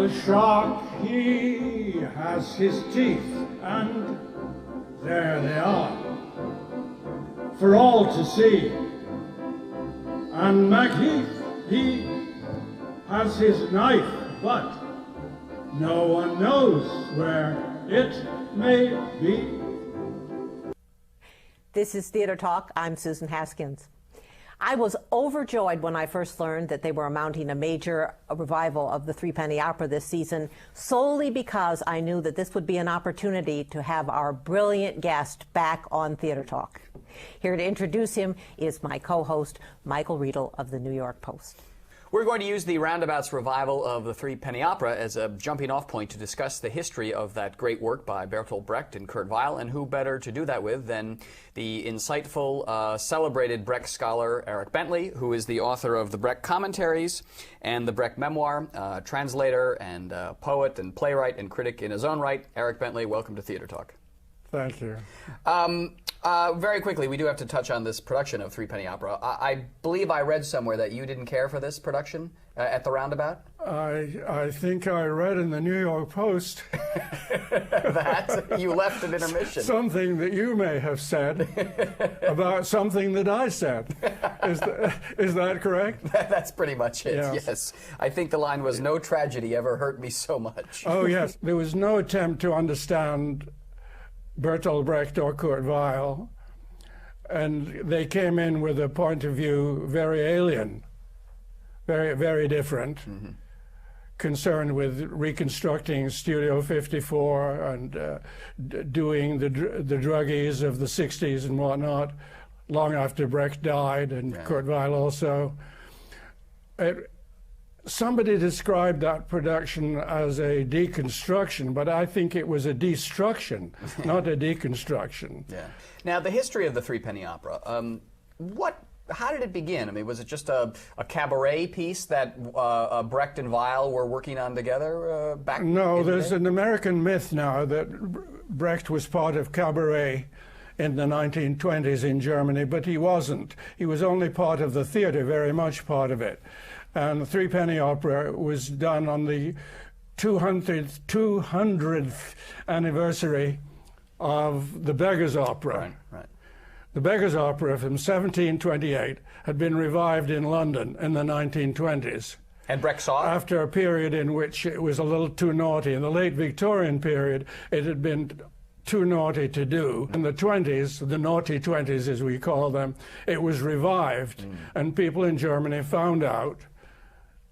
the shark, he has his teeth, and there they are, for all to see. And Macheath, he has his knife, but no one knows where it may be. This is Theater Talk. I'm Susan Haskins. I was overjoyed when I first learned that they were mounting a major revival of the Threepenny Opera this season, solely because I knew that this would be an opportunity to have our brilliant guest back on Theater Talk. Here to introduce him is my co-host, Michael Riedel of the New York Post. We're going to use the Roundabout's revival of the Threepenny Opera as a jumping-off point to discuss the history of that great work by Bertolt Brecht and Kurt Weill, and who better to do that with than the insightful, celebrated Brecht scholar ERIC Bentley, who is the author of the Brecht Commentaries and the Brecht Memoir, translator and poet and playwright and critic in his own right. ERIC Bentley, welcome to Theater Talk. Thank you. Very quickly, we do have to touch on this production of Threepenny Opera. I believe I read somewhere that you didn't care for this production at the Roundabout? I think I read in the New York Post that you left an intermission. Something that you may have said about something that I said. Is that correct? That's pretty much it, yes. I think the line was, "No tragedy ever hurt me so much." Oh, yes. There was no attempt to understand Bertolt Brecht or Kurt Weill, and they came in with a point of view very alien, very, very different, concerned with reconstructing Studio 54 and doing the druggies of the 60s and whatnot, long after Brecht died, and Kurt Weill also. Somebody described that production as a deconstruction, but I think it was a destruction, not a deconstruction. Yeah. Now, the history of the Threepenny Opera, how did it begin? I mean, was it just a cabaret piece that Brecht and Weill were working on together back in the day? No, there's an American myth now that Brecht was part of cabaret in the 1920s in Germany, but he wasn't. He was only part of the theater, very much part of it. And the Threepenny Opera was done on the 200th anniversary of the Beggar's Opera. Right, right. The Beggar's Opera from 1728 had been revived in London in the 1920s. And Brecht saw it? After a period in which it was a little too naughty. In the late Victorian period, it had been too naughty to do. In the 20s, the naughty 20s as we call them, it was revived. And people in Germany found out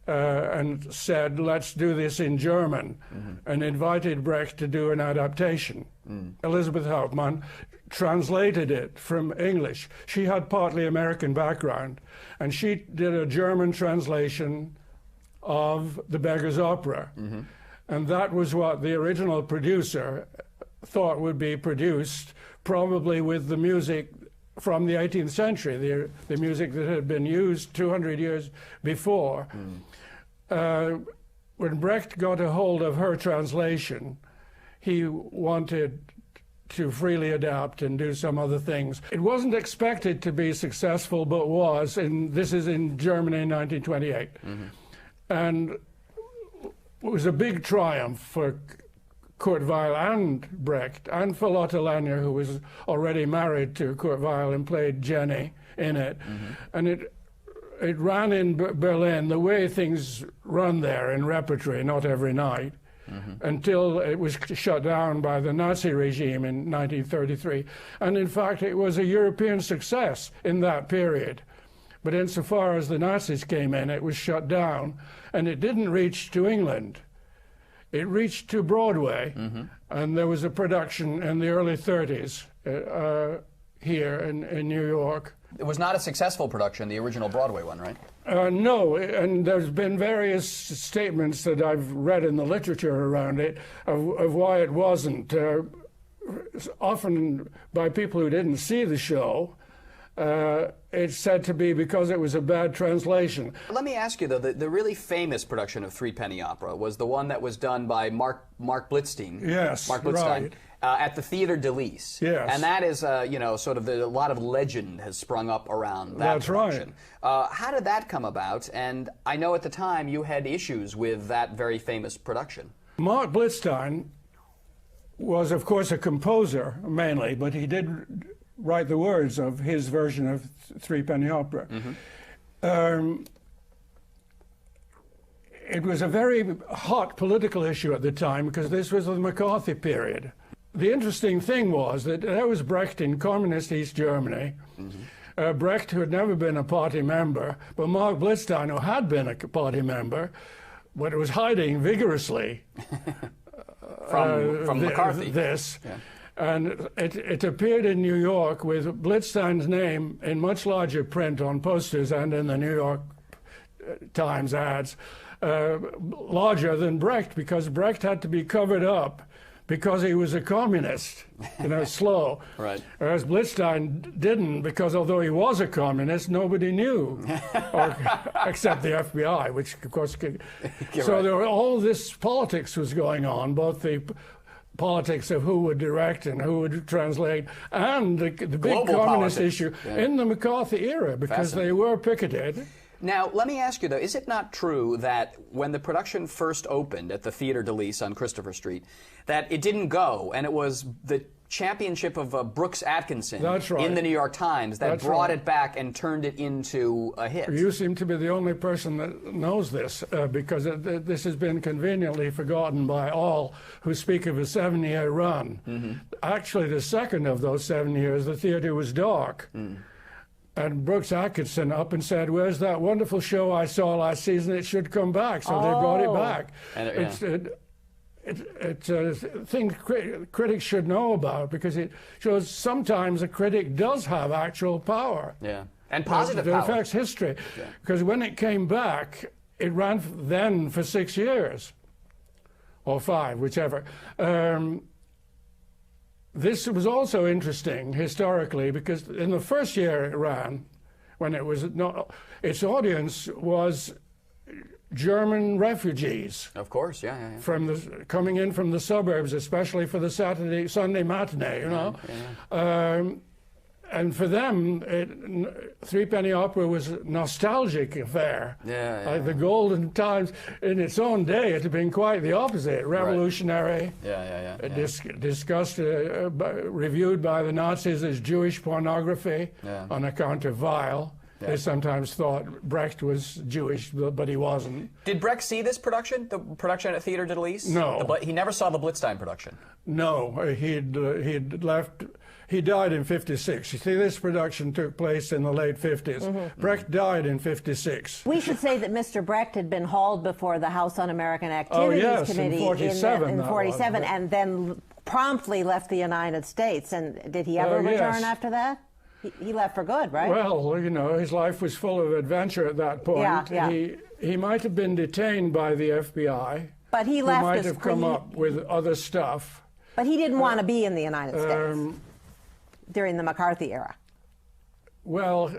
and said, let's do this in German, and invited Brecht to do an adaptation. Elizabeth Hauptmann translated it from English. She had partly American background, and she did a German translation of The Beggar's Opera. And that was what the original producer thought would be produced, probably with the music from the 18th century, the music that had been used 200 years before. When Brecht got a hold of her translation, he wanted to freely adapt and do some other things. It wasn't expected to be successful, but was, and this is in Germany in 1928. And it was a big triumph for Kurt Weill and Brecht, and for Lotte Lenya, who was already married to Kurt Weill and played Jenny in it. And it ran in Berlin the way things run there in repertory, not every night, until it was shut down by the Nazi regime in 1933. And in fact, it was a European success in that period. But insofar as the Nazis came in, it was shut down, and it didn't reach to England. It reached to Broadway, and there was a production in the early 30s here in New York. It was not a successful production, the original Broadway one, right? No, and there's been various statements that I've read in the literature around it of why it wasn't. Often by people who didn't see the show, it's said to be because it was a bad translation. Let me ask you, though, the really famous production of Threepenny Opera was the one that was done by Mark Blitzstein. Yes, Mark Blitzstein. Right. at the Theatre de Lys. Yes. And that is, you know, sort of a lot of legend has sprung up around that That's production. right. How did that come about? And I know at the time you had issues with that very famous production. Mark Blitzstein was, of course, a composer mainly, but he did write the words of his version of Threepenny Opera. It was a very hot political issue at the time because this was the McCarthy period. The interesting thing was that there was Brecht in communist East Germany, Brecht, who had never been a party member, but Mark Blitzstein, who had been a party member, but was hiding vigorously from McCarthy. This. Yeah. And it appeared in New York with Blitzstein's name in much larger print on posters and in the New York Times ads, larger than Brecht, because Brecht had to be covered up because he was a communist, you know, slow. Right. Whereas Blitzstein didn't, because although he was a communist, nobody knew, except the FBI, which of course could. So right. There were, all this politics was going on, both the politics of who would direct and who would translate, and the big global communist politics. Issue in the McCarthy era, because they were picketed. Now, let me ask you, though, is it not true that when the production first opened at the Theatre de Lys on Christopher Street, that it didn't go, and it was the championship of Brooks Atkinson in the New York Times that brought it back and turned it into a hit? You seem to be the only person that knows this, because this has been conveniently forgotten by all who speak of a 7-year run. Actually, the second of those 7 years, the theater was dark. And Brooks Atkinson up and said, "Where's that wonderful show I saw last season? It should come back." So they brought it back. And it's a thing critics should know about, because it shows sometimes a critic does have actual power. Yeah, and positive power. It affects history. Because when it came back, it ran then for 6 years, or 5, whichever. This was also interesting historically, because in the first year it ran, when it was not, its audience was German refugees. Of course, from the coming in from the suburbs, especially for the Sunday matinee, you know. And for them, Threepenny Opera was a nostalgic affair. Like the golden times. In its own day, it had been quite the opposite. Revolutionary. Discussed, reviewed by the Nazis as Jewish pornography on account of Weil. They sometimes thought Brecht was Jewish, but he wasn't. Did Brecht see this production, the production at Theatre de Lys? No. He never saw the Blitzstein production? No, he'd left. He died in '56. You see, this production took place in the late '50s. Brecht died in '56. We should say that Mr. Brecht had been hauled before the House Un-American Activities Committee in '47, in 47, and then promptly left the United States. And did he ever return after that? He left for good, right? Well, you know, his life was full of adventure at that point. He might have been detained by the FBI. But he left. Might have come up with other stuff. But he didn't want to be in the United States during the McCarthy era. Well,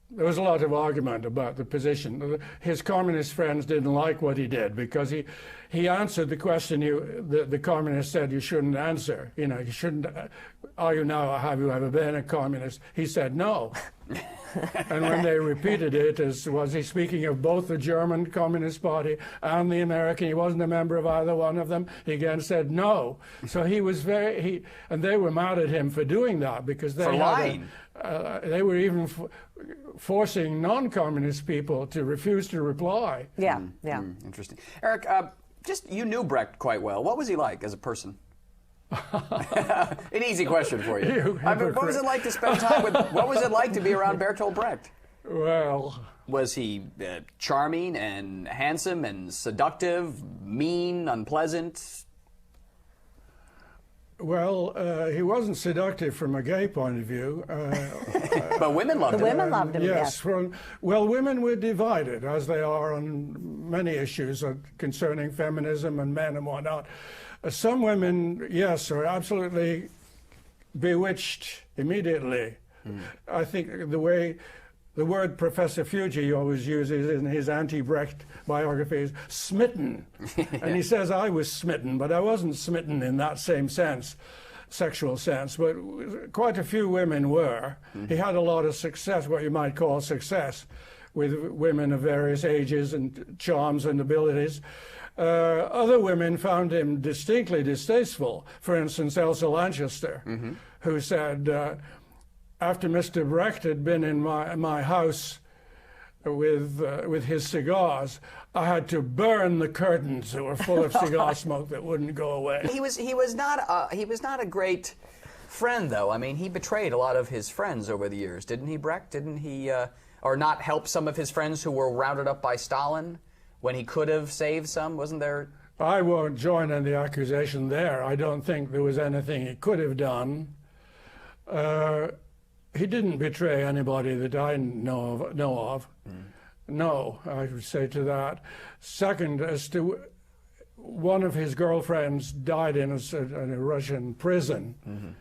there was a lot of argument about the position. His communist friends didn't like what he did, because he answered the question the communists said you shouldn't answer. You know, you shouldn't. Are you now? Have you ever been a communist? He said no. And when they repeated it, was he speaking of both the German Communist Party and the American? He wasn't a member of either one of them. He again said no. So he was and they were mad at him for doing that, because they they were even forcing non-communist people to refuse to reply. Interesting. Eric, you knew Brecht quite well. What was he like as a person? An easy question for you. What was it like to spend time with? What was it like to be around Bertolt Brecht? Well, was he charming and handsome and seductive, mean, unpleasant? Well, he wasn't seductive from a gay point of view. But women loved him. The women loved him, yes. Well, women were divided, as they are on many issues concerning feminism and men and whatnot. Some women, yes, are absolutely bewitched immediately. I think the word Professor Fuji always uses in his anti-Brecht biographies, smitten. And he says, I was smitten, but I wasn't smitten in that same sense. sexual sense, but quite a few women were. He had a lot of success, what you might call success, with women of various ages and charms and abilities. Other women found him distinctly distasteful. For instance, Elsa Lanchester, who said, after Mr. Brecht had been in my house with his cigars, I had to burn the curtains that were full of cigar smoke that wouldn't go away. He was not a great friend, though. I mean, he betrayed a lot of his friends over the years, didn't he, Brecht? Didn't he, or not help some of his friends who were rounded up by Stalin when he could have saved some? Wasn't there? I won't join in the accusation there. I don't think there was anything he could have done. He didn't betray anybody that I know of. No, I would say to that. Second, as to one of his girlfriends died in a Russian prison,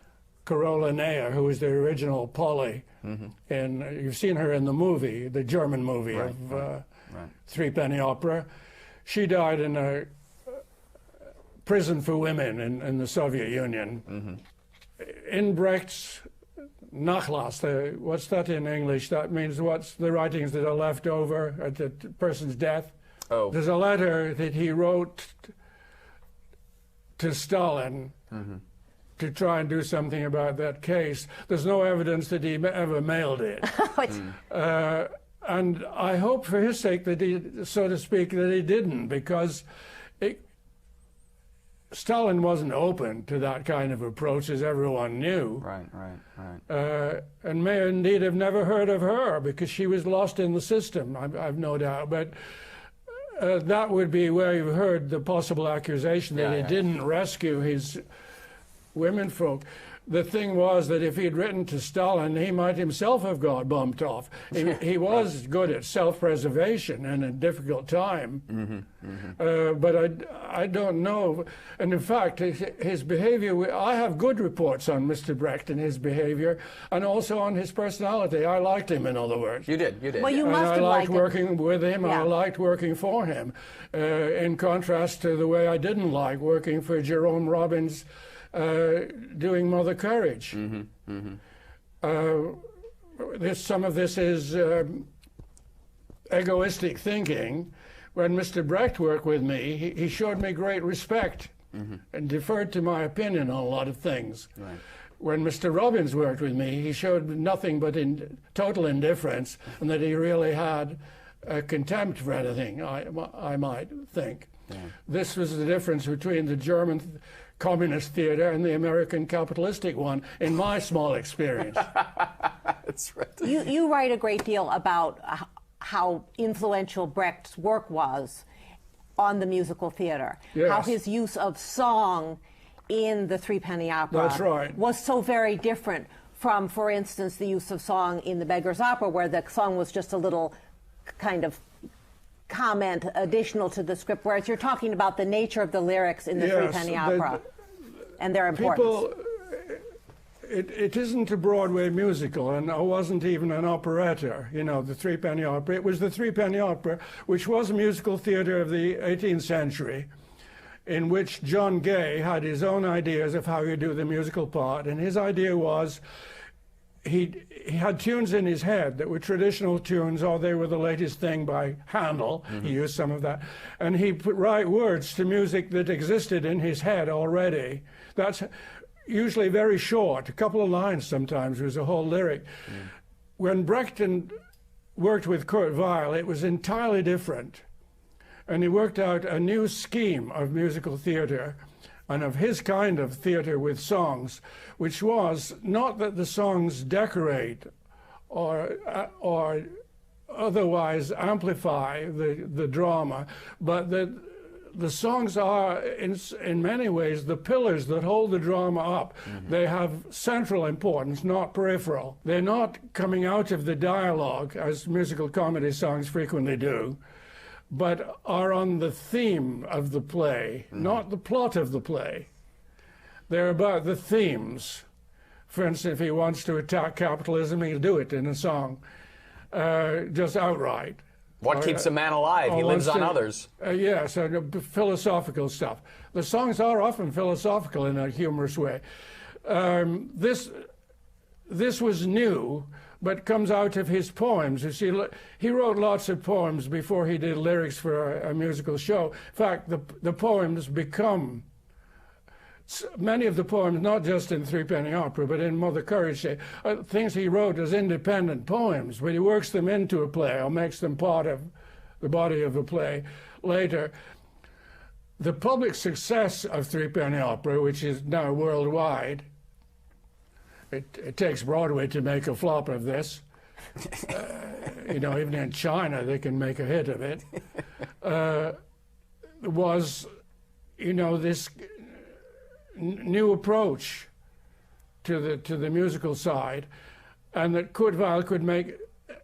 Carola Neyer, who was the original Polly. And you've seen her in the movie, the German movie of Threepenny Opera. She died in a prison for women in the Soviet Union. In Brecht's Nachlass, what's that in English? That means what's the writings that are left over at the person's death. Oh. There's a letter that he wrote to Stalin to try and do something about that case. There's no evidence that he ever mailed it. And I hope for his sake that he, so to speak, that he didn't, because Stalin wasn't open to that kind of approach, as everyone knew. And may indeed have never heard of her, because she was lost in the system, I've no doubt. But that would be where you've heard the possible accusation that he didn't rescue his womenfolk. The thing was that if he'd written to Stalin, he might himself have got bumped off. He was good at self-preservation in a difficult time. But I don't know. And in fact, his behavior, I have good reports on Mr. Brecht and his behavior, and also on his personality. I liked him, in other words. You did. Well, you must have liked him. I liked working with him, I liked working for him, in contrast to the way I didn't like working for Jerome Robbins, doing Mother Courage. Some of this is egoistic thinking. When Mr. Brecht worked with me, he showed me great respect and deferred to my opinion on a lot of things. When Mr. Robbins worked with me, he showed nothing but total indifference, and that he really had a contempt for anything, I might think. This was the difference between the German communist theater and the American capitalistic one, in my small experience. That's right. You write a great deal about how influential Brecht's work was on the musical theater. Yes. How his use of song in the Threepenny Opera That's right. was so very different from, for instance, the use of song in the Beggar's Opera, where the song was just a little kind of comment additional to the script, whereas you're talking about the nature of the lyrics in the Threepenny Opera and their importance. It isn't a Broadway musical, and I wasn't even an operetta, you know, the Threepenny Opera. It was the Threepenny Opera, which was a musical theater of the 18th century, in which John Gay had his own ideas of how you do the musical part, and his idea was he had tunes in his head that were traditional tunes, or they were the latest thing by Handel. He used some of that. And he put right words to music that existed in his head already. That's usually very short, a couple of lines sometimes. It was a whole lyric. When Brecht worked with Kurt Weill, it was entirely different. And he worked out a new scheme of musical theater, and of his kind of theater with songs, which was not that the songs decorate or otherwise amplify the drama, but that the songs are, in many ways, the pillars that hold the drama up. They have central importance, not peripheral. They're not coming out of the dialogue, as musical comedy songs frequently do, but are on the theme of the play, not the plot of the play. They're about the themes. For instance, if he wants to attack capitalism, he'll do it in a song, just outright. What keeps a man alive? He lives on others. Yes, philosophical stuff. The songs are often philosophical in a humorous way. This was new, but comes out of his poems. You see, he wrote lots of poems before he did lyrics for a musical show. In fact, the poems become, many of the poems, not just in Threepenny Opera, but in Mother Courage, things he wrote as independent poems, but he works them into a play or makes them part of the body of a play later. The public success of Threepenny Opera, which is now worldwide, it takes Broadway to make a flop of this. You know, even in China they can make a hit of it. Was, you know, this new approach to the musical side, and that Kurt Weill could make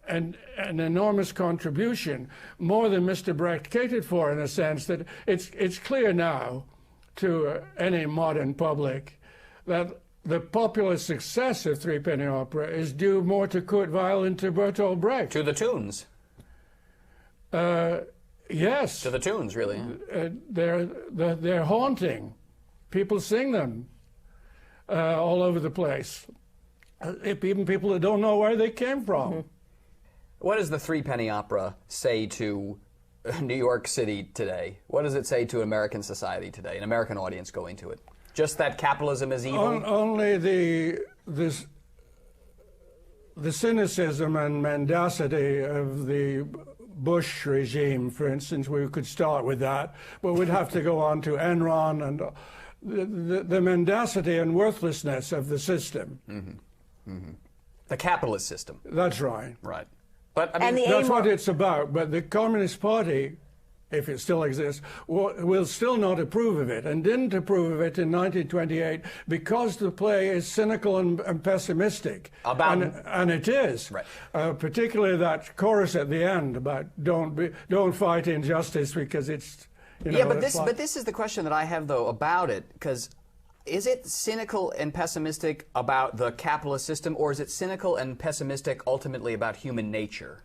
an enormous contribution, more than Mr. Brecht catered for, in a sense that it's clear now to any modern public that the popular success of Threepenny Opera is due more to Kurt Weill than to Bertolt Brecht. To the tunes. Yes. To the tunes, really. They're haunting. People sing them all over the place. Even people that don't know where they came from. Mm-hmm. What does the Threepenny Opera say to New York City today? What does it say to American society today, an American audience going to it? Just that capitalism is evil? Only the cynicism and mendacity of the Bush regime, for instance. We could start with that, but we'd have to go on to Enron and the mendacity and worthlessness of the system. Mm-hmm. Mm-hmm. The capitalist system. That's right. Right. But I mean, that's what it's about. But the Communist Party, if it still exists, will still not approve of it, and didn't approve of it in 1928 because the play is cynical and pessimistic. And it is. Right. Particularly that chorus at the end about don't fight injustice because it's, you know. Yeah, but this is the question that I have, though, about it, because is it cynical and pessimistic about the capitalist system, or is it cynical and pessimistic ultimately about human nature?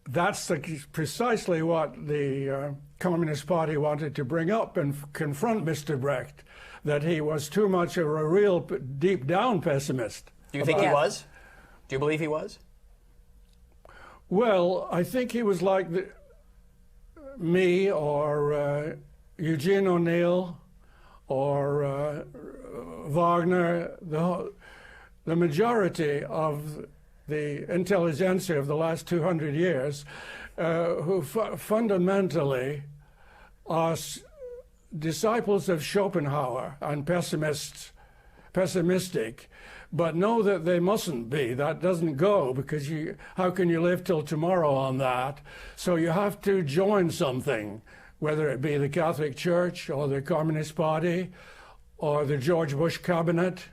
That's precisely what the Communist Party wanted to bring up and confront Mr. Brecht, that he was too much of a real deep down pessimist. Do you think he was? Do you believe he was? Well, I think he was like me or Eugene O'Neill or Wagner, the majority of the intelligentsia of the last 200 years, who fundamentally are disciples of Schopenhauer and pessimistic, but know that they mustn't be. That doesn't go, because how can you live till tomorrow on that? So you have to join something, whether it be the Catholic Church or the Communist Party or the George Bush cabinet,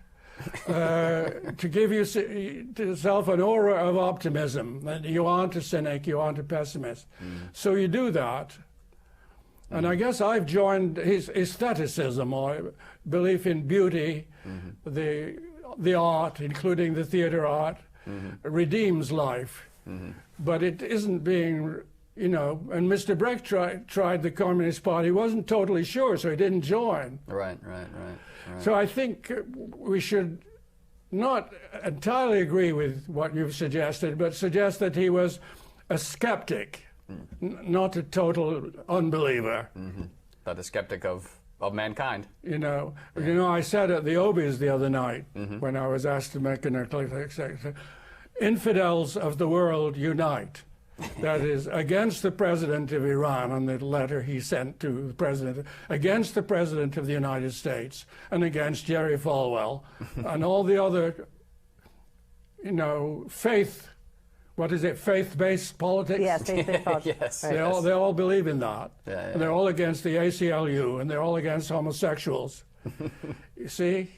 to give yourself an aura of optimism. That you aren't a cynic, you aren't a pessimist. So you do that. And I guess I've joined his aestheticism, or belief in beauty, the art, including the theater art, redeems life. But it isn't being, you know, and Mr. Brecht tried the Communist Party, wasn't totally sure, so he didn't join. Right. So I think we should not entirely agree with what you've suggested, but suggest that he was a skeptic, not a total unbeliever. But a skeptic of mankind. You know, I said at the Obies the other night, when I was asked to make an eclectic section, infidels of the world unite. That is, against the president of Iran on the letter he sent to the president, against the president of the United States, and against Jerry Falwell, and all the other, you know, faith-based politics? Yes, faith-based politics. Yes. Right. They all believe in that. Yeah. And they're all against the ACLU, and they're all against homosexuals. You see?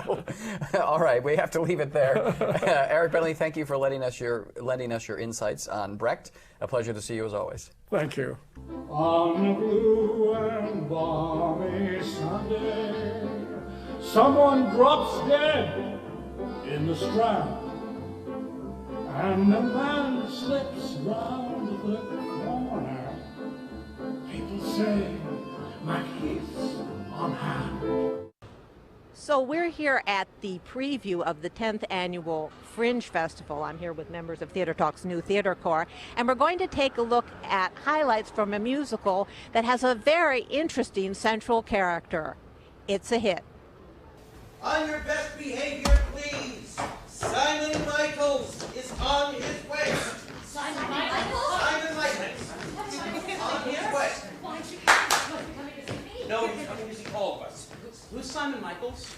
Well, all right, we have to leave it there. Eric Bentley, thank you for lending us your insights on Brecht. A pleasure to see you as always. Thank you. On a blue and balmy Sunday, someone drops dead in the Strand, and a man slips round the corner. People say, "Macheath's on hand." So we're here at the preview of the 10th annual Fringe Festival. I'm here with members of Theater Talk's new theater corps, and we're going to take a look at highlights from a musical that has a very interesting central character. It's a hit. On your best behavior, please. Simon Michaels is on his way. Simon Michaels? Simon Michaels. On his way. No, he's coming to see all of us. Who's Simon Michaels?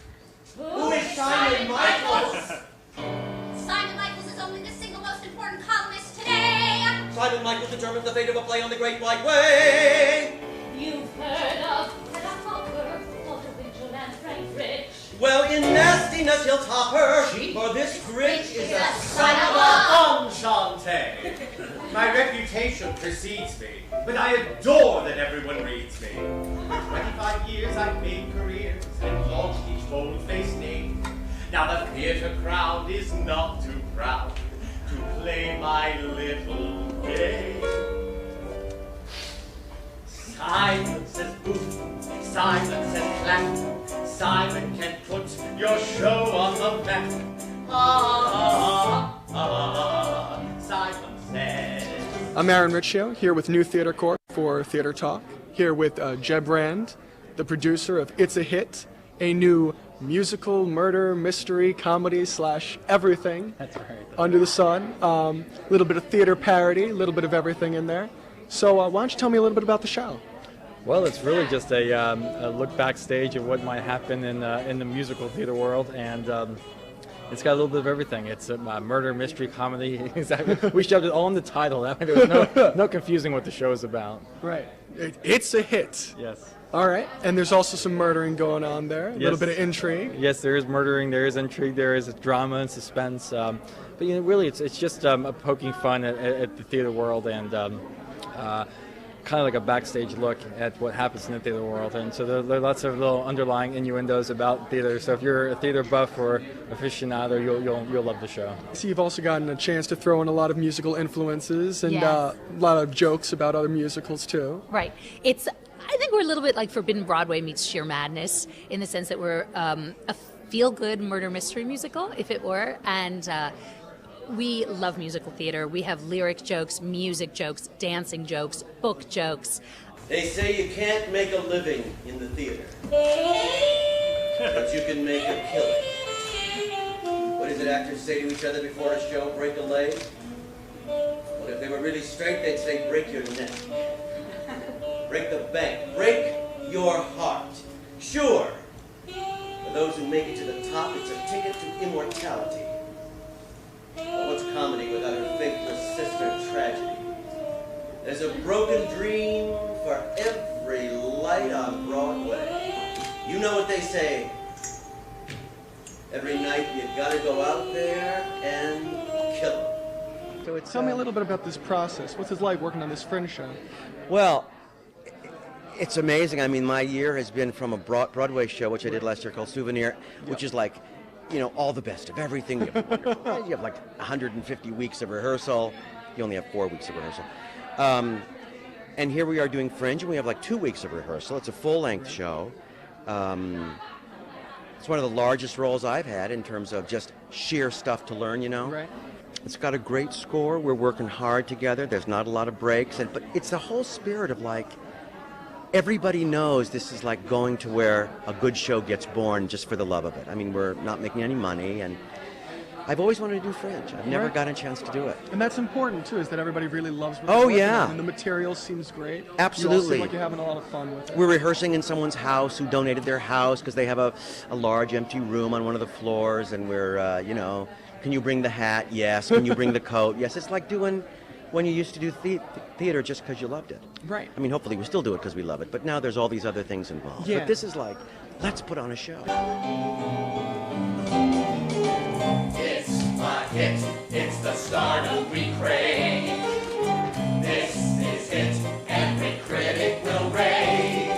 Who is Simon Michaels? Simon Michaels is only the single most important columnist today. Simon Michaels determines the fate of a play on the Great White Way. You've heard of Hedda Hopper, Walter Winchell, and Frank Rich. Well, in nastiness he'll top her, for this Fringe is a son of a enchante. My reputation precedes me, but I adore that everyone reads me. For 25 years I've made careers and launched each bold-faced name. Now the theater crowd is not too proud to play my little game. Simon says booth, Simon says clap, Simon can put your show on the map. Simon says. I'm Aaron Riccio, here with New Theater Corps for Theater Talk. Here with Jeb Rand, the producer of It's a Hit, a new musical, murder, mystery, comedy / everything. That's right. Under the sun. A little bit of theater parody, a little bit of everything in there. So why don't you tell me a little bit about the show? Well, it's really just a look backstage of what might happen in the musical theater world, and it's got a little bit of everything. It's a murder, mystery, comedy. Exactly. We shoved it all in the title. That way there was no confusing what the show is about. Right. It's a hit. Yes. All right. And there's also some murdering going on there. A little bit of intrigue. Yes, there is murdering. There is intrigue. There is drama and suspense. But really, it's just a poking fun at the theater world and. Kind of like a backstage look at what happens in the theater world, and so there are lots of little underlying innuendos about theater. So if you're a theater buff or aficionado, you'll love the show. So you've also gotten a chance to throw in a lot of musical influences and Yes. a lot of jokes about other musicals too. Right. I think we're a little bit like Forbidden Broadway meets Sheer Madness in the sense that we're a feel-good murder mystery musical, if it were, and we love musical theater. We have lyric jokes, music jokes, dancing jokes, book jokes. They say you can't make a living in the theater, but you can make a killing. What is it actors say to each other before a show? Break a leg? Well, if they were really straight, they'd say break your neck. Break the bank. Break your heart. Sure, for those who make it to the top, it's a ticket to immortality. But what's comedy without her faithless sister tragedy? There's a broken dream for every light on Broadway. You know what they say. Every night you gotta go out there and kill them. So tell me a little bit about this process. What's it like working on this Fringe show? Well, it's amazing. I mean, my year has been from a Broadway show, which I did last year called Souvenir, which is like, all the best of everything. You have like 150 weeks of rehearsal. You only have 4 weeks of rehearsal. And here we are doing Fringe, and we have like 2 weeks of rehearsal. It's a full-length show. It's one of the largest roles I've had in terms of just sheer stuff to learn, Right. It's got a great score. We're working hard together. There's not a lot of breaks. But it's the whole spirit of like, everybody knows this is like going to where a good show gets born just for the love of it. I mean, we're not making any money, and I've always wanted to do Fringe. I've never gotten a chance to do it. And that's important too, is that everybody really loves what Oh, you're working yeah. on, and the material seems great. Absolutely. You all seem like you're having a lot of fun with it. We're rehearsing in someone's house who donated their house because they have a large empty room on one of the floors, and we're, can you bring the hat? Yes. Can you bring the coat? Yes. It's like doing when you used to do theater just because you loved it. Right. I mean, hopefully we still do it because we love it, but now there's all these other things involved. Yeah. But this is like, let's put on a show. It's a hit, it's the stardom we crave. This is it, every critic will rave.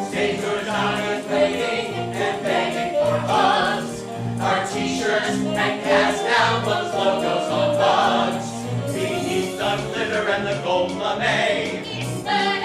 Stagers are waiting and begging for buzz. Our t-shirts and cast albums, logos on bugs. Beneath the glitter and the gold lame. It's the